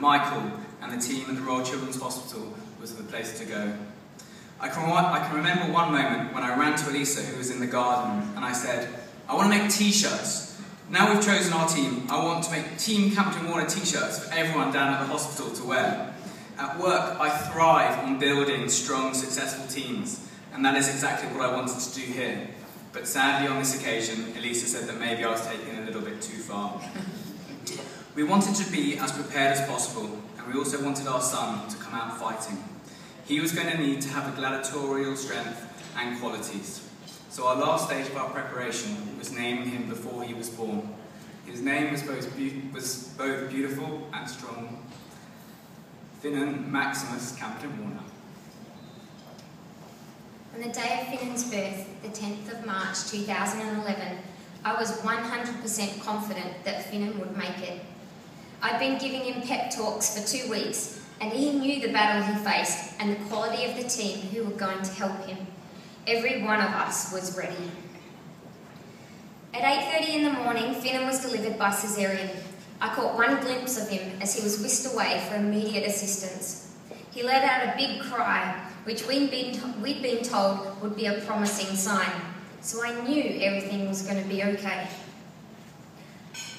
Michael and the team at the Royal Children's Hospital was the place to go. I can remember one moment when I ran to Alicia, who was in the garden, and I said, "I want to make t-shirts. Now we've chosen our team, I want to make Team Camplin Warner t-shirts for everyone down at the hospital to wear." At work, I thrive on building strong, successful teams, and that is exactly what I wanted to do here. But sadly, on this occasion, Alicia said that maybe I was taking it a little bit too far. We wanted to be as prepared as possible, and we also wanted our son to come out fighting. He was going to need to have a gladiatorial strength and qualities. So our last stage of our preparation was naming him before he was born. His name was both beautiful and strong. Finan Maximus Camplin Warner. On the day of Finan's birth, the 10th of March 2011, I was 100% confident that Finan would make it. I'd been giving him pep talks for 2 weeks, and he knew the battle he faced and the quality of the team who were going to help him. Every one of us was ready. At 8:30 in the morning, Finan was delivered by caesarean. I caught one glimpse of him as he was whisked away for immediate assistance. He let out a big cry, which we'd been told would be a promising sign, so I knew everything was going to be okay.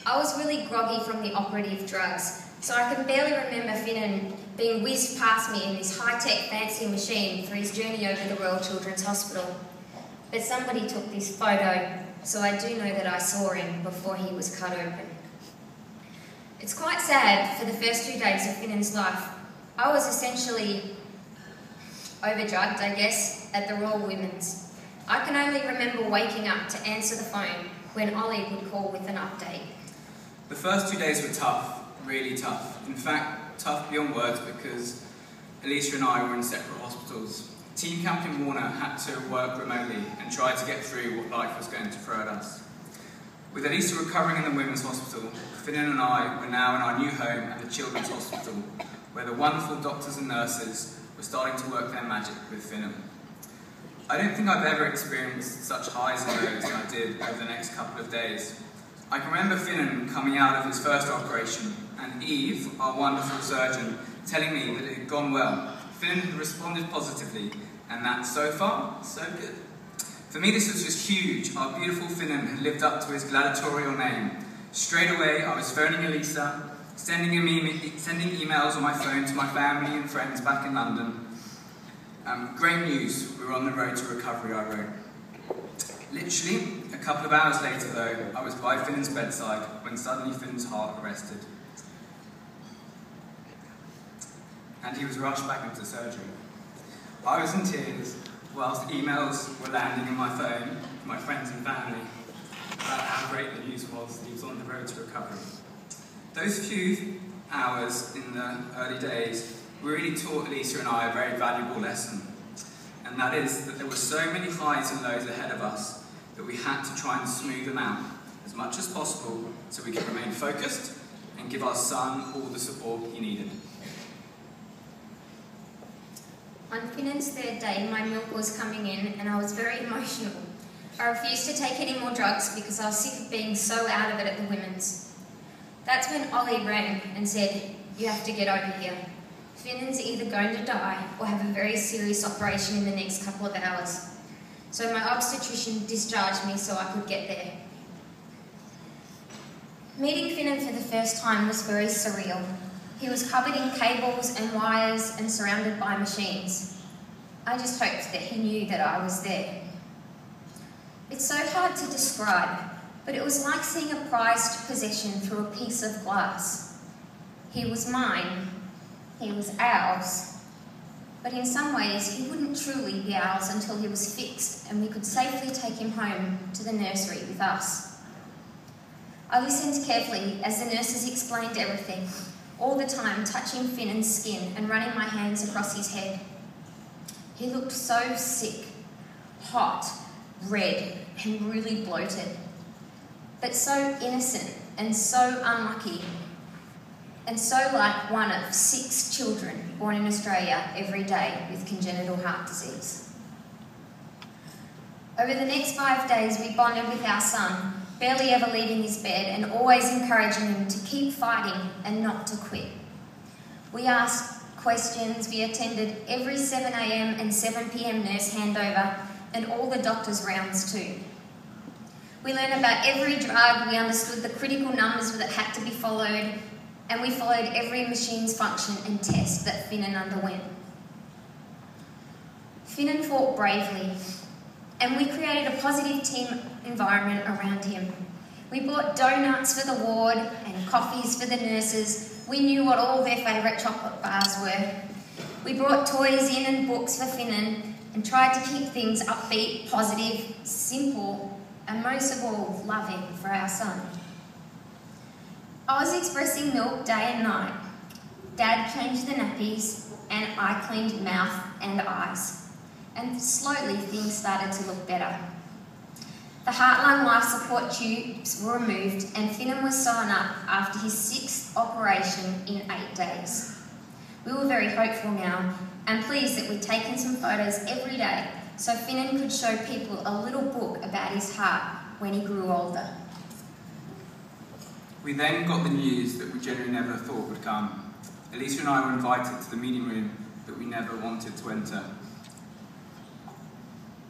I was really groggy from the operative drugs, so I can barely remember Finan being whizzed past me in this high-tech fancy machine for his journey over the Royal Children's Hospital. But somebody took this photo, so I do know that I saw him before he was cut open. It's quite sad. For the first 2 days of Finan's life, I was essentially overdrugged, I guess, at the Royal Women's. I can only remember waking up to answer the phone when Ollie would call with an update. The first 2 days were tough, really tough. In fact, tough beyond words because Alicia and I were in separate hospitals. Team Camplin Warner had to work remotely and try to get through what life was going to throw at us. With Alicia recovering in the Women's Hospital, Finan and I were now in our new home at the Children's Hospital, where the wonderful doctors and nurses were starting to work their magic with Finan. I don't think I've ever experienced such highs and lows as I did over the next couple of days. I can remember Finan coming out of his first operation, and Eve, our wonderful surgeon, telling me that it had gone well. Finan had responded positively, and that, so far, so good. For me, this was just huge. Our beautiful Finan had lived up to his gladiatorial name. Straight away, I was phoning Alicia, sending emails on my phone to my family and friends back in London. Great news, we were on the road to recovery, I wrote. Literally, a couple of hours later though, I was by Finan's bedside when suddenly Finan's heart arrested. And he was rushed back into surgery. I was in tears, whilst emails were landing in my phone from my friends and family about how great the news was that he was on the road to recovery. Those few hours in the early days really taught Alicia and I a very valuable lesson, and that is that there were so many highs and lows ahead of us that we had to try and smooth them out as much as possible so we could remain focused and give our son all the support he needed. On Finan's 3rd day, my milk was coming in and I was very emotional. I refused to take any more drugs because I was sick of being so out of it at the Women's. That's when Ollie rang and said, "You have to get over here. Finan's either going to die or have a very serious operation in the next couple of hours." So my obstetrician discharged me so I could get there. Meeting Finan for the first time was very surreal. He was covered in cables and wires and surrounded by machines. I just hoped that he knew that I was there. It's so hard to describe, but it was like seeing a prized possession through a piece of glass. He was mine, he was ours, but in some ways he wouldn't truly be ours until he was fixed and we could safely take him home to the nursery with us. I listened carefully as the nurses explained everything, all the time touching Finan's skin and running my hands across his head. He looked so sick, hot, red, and really bloated, but so innocent and so unlucky, and so like one of 6 children born in Australia every day with congenital heart disease. Over the next 5 days, we bonded with our son, barely ever leaving his bed and always encouraging him to keep fighting and not to quit. We asked questions, we attended every 7 a.m. and 7 p.m. nurse handover and all the doctor's rounds too. We learned about every drug, we understood the critical numbers that had to be followed, and we followed every machine's function and test that Finan underwent. Finan fought bravely, and we created a positive team environment around him. We bought donuts for the ward and coffees for the nurses. We knew what all their favourite chocolate bars were. We brought toys in and books for Finan and tried to keep things upbeat, positive, simple, and most of all, loving for our son. I was expressing milk day and night. Dad changed the nappies and I cleaned mouth and eyes. And slowly things started to look better. The heart-lung life support tubes were removed and Finan was sewn up after his 6th operation in 8 days. We were very hopeful now and pleased that we'd taken some photos every day so Finan could show people a little book about his heart when he grew older. We then got the news that we generally never thought would come. Alicia and I were invited to the meeting room that we never wanted to enter,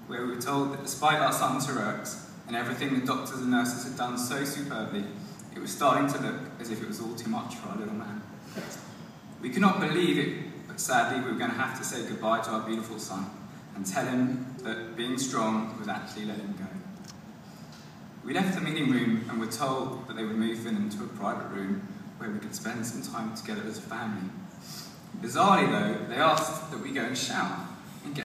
where we were told that despite our son's heroics and everything the doctors and nurses had done so superbly, it was starting to look as if it was all too much for our little man. We could not believe it, but sadly we were going to have to say goodbye to our beautiful son and tell him that being strong was actually letting him go. We left the meeting room and were told that they would move Finan into a private room where we could spend some time together as a family. Bizarrely though, they asked that we go and shower.